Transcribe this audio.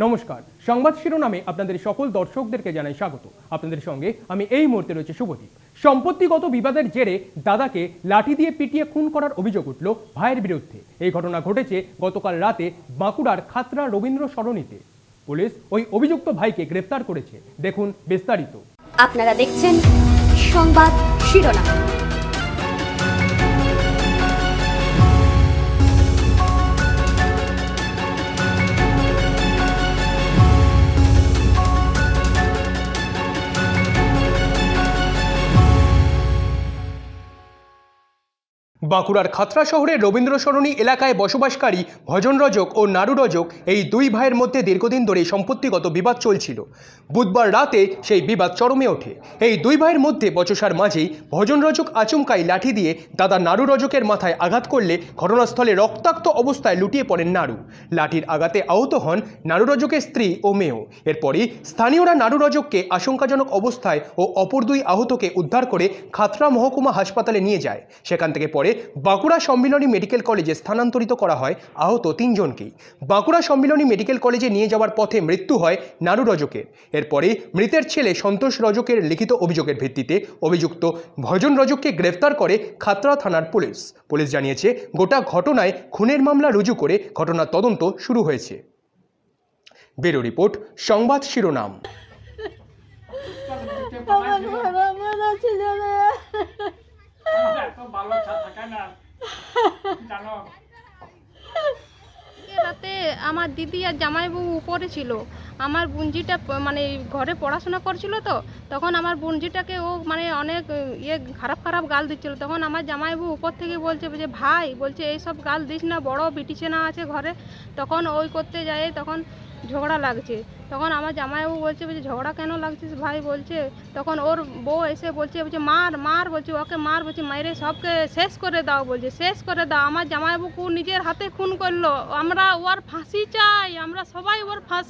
নমস্কার, সংবাদ শিরোনামে আপনাদের সকল দর্শকদেরকে জানাই স্বাগত। আপনাদের সঙ্গে আমি এই মুহূর্তে রয়েছে শুভদীপ। সম্পত্তিগত বিবাদের জেরে দাদাকে লাঠি দিয়ে পিটিয়ে খুন করার অভিযোগ উঠল ভাইয়ের বিরুদ্ধে। এই ঘটনা ঘটেছে গতকাল রাতে বাঁকুড়ার খাতড়া রবীন্দ্র সরণিতে। পুলিশ ওই অভিযুক্ত ভাইকে গ্রেফতার করেছে। দেখুন বিস্তারিত। আপনারা দেখছেন সংবাদ শিরোনাম। বাঁকুড়ার খাতড়া শহরের রবীন্দ্র সরণি এলাকায় বসবাসকারী ভজন রজক ও নাড়ু রজক এই দুই ভাইয়ের মধ্যে দীর্ঘদিন ধরে সম্পত্তিগত বিবাদ চলছিল। বুধবার রাতে সেই বিবাদ চরমে ওঠে। এই দুই ভাইয়ের মধ্যে বচসার মাঝেই ভজন রজক আচমকাই লাঠি দিয়ে দাদা নাড়ু রজকের মাথায় আঘাত করলে ঘটনাস্থলে রক্তাক্ত অবস্থায় লুটিয়ে পড়েন নাড়ু। লাঠির আঘাতে আহত হন নাড়ু রজকের স্ত্রী ও মেয়েও। এরপরই স্থানীয়রা নাড়ু রজককে আশঙ্কাজনক অবস্থায় ও অপর দুই আহতকে উদ্ধার করে খাতড়া মহকুমা হাসপাতালে নিয়ে যায়। সেখান থেকে পরে বাঁকুড়া সম্মিলনী মেডিকেল কলেজে স্থানান্তরিত করা হয় আহত তিনজনকেই। বাঁকুড়া সম্মিলনী মেডিকেল কলেজে নিয়ে যাওয়ার পথে মৃত্যু হয় নাড়ু রজকের। এরপরে মৃতের ছেলে সন্তোষ রজকের লিখিত অভিযোগের ভিত্তিতে অভিযুক্ত ভজন রজককে গ্রেফতার করে খাতড়া থানার পুলিশ। পুলিশ জানিয়েছে, গোটা ঘটনায় খুনের মামলা রুজু করে ঘটনার তদন্ত শুরু হয়েছে। ব্যুরো রিপোর্ট, সংবাদ শিরোনাম। রাতে আমার দিদি আর জামাইবাবু উপরে ছিল। আমার বোনজিটা মানে ঘরে পড়াশোনা করছিল, তো তখন আমার বোনজিটাকে ও মানে অনেক খারাপ খারাপ গাল দিচ্ছিল। তখন আমার জামাইবাবু উপর থেকে বলছে যে ভাই বলছে এইসব গাল দিস না, বড় বিটিছেনা আছে ঘরে। তখন ওই করতে যায়, তখন ঝগড়া লাগছে। তখন আমার জামাইবাবু বলছে ঝগড়া কেন লাগছিস ভাই বলছে। তখন ওর বউ এসে বলছে মার মার বলছে, ওকে মার বলছে, মাইরে সবকে শেষ করে দাও বলছে, শেষ করে দাও। আমার জামাইবাবু নিজের হাতে খুন করলো। আমরা ওর ফাঁসি চাই, আমরা সবাই ওর ফাঁসি